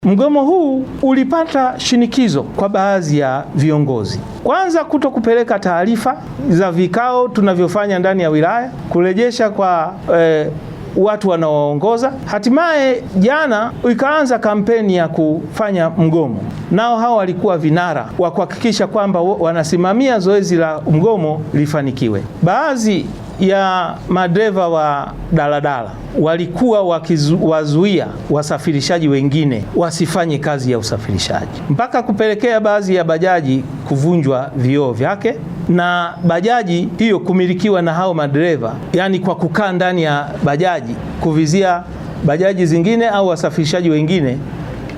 Mgomo huu ulipata shinikizo kwa baadhi ya viongozi. Kwanza, kuto kupeleka taarifa za vikao tunavyofanya ndani ya wilaya, kurejesha kwa watu wanaoongoza. Hatimaye jana ikaanza kampeni ya kufanya mgomo. Nao hao walikuwa vinara wa kuhakikisha kwamba wanasimamia zoezi la mgomo lifanikiwe. Baadhi ya madereva wa daladala walikuwa wakiwazuia wasafirishaji wengine wasifanye kazi ya usafirishaji, mpaka kupelekea baadhi ya bajaji kuvunjwa vioo vyake na bajaji hiyo kumilikiwa na hao madereva, yani kwa kukaa ndani ya bajaji kuvizia bajaji zingine au wasafirishaji wengine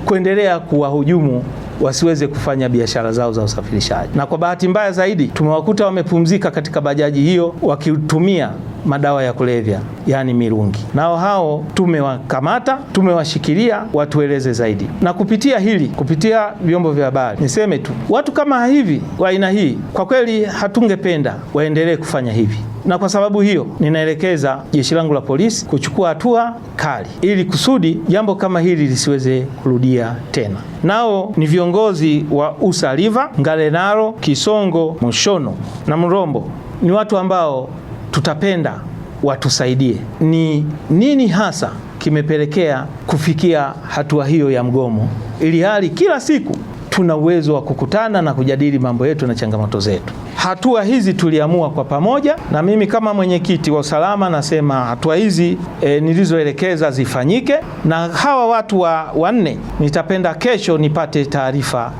kuendelea kuwahujumu wasiweze kufanya biashara zao za usafirishaji. Na kwa bahati mbaya zaidi tumewakuta wamepumzika katika bajaji hiyo wakitumia madawa ya kulevya, yani mirungi. Nao hao tumewakamata, tumewashikilia watueleze zaidi. Na kupitia hili, kupitia vyombo vya habari, niseme tu watu kama hivi wa aina hii kwa kweli hatungependa waendelee kufanya hivi. Na kwa sababu hiyo ninaelekeza jeshi langu la polisi kuchukua hatua kali ili kusudi jambo kama hili lisiweze kurudia tena. Nao ni viongozi wa Usaliva, Ngarenaro, Kisongo, Mushono na Mrombo. Ni watu ambao tutapenda watusaidie. Ni nini hasa kimepelekea kufikia hatua hiyo ya mgomo, ili hali kila siku tuna uwezo wa kukutana na kujadili mambo yetu na changamoto zetu. Hatua hizi tuliamua kwa pamoja, na mimi kama mwenyekiti wa usalama nasema hatua hizi nilizoelekeza zifanyike, na hawa watu wanne nitapenda kesho nipate taarifa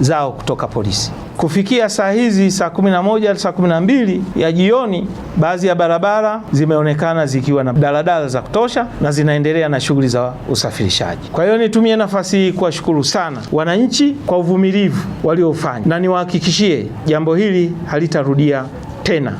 zao kutoka polisi. Kufikia saa hizi saa 11 saa 12 ya jioni, baadhi ya barabara zimeonekana zikiwa na daladala za kutosha na zinaendelea na shughuli za usafirishaji. Kwa hiyo nitumie nafasi hii kuwashukuru sana wananchi kwa uvumilivu waliofanya, na niwahakikishie jambo hili halitarudia tena.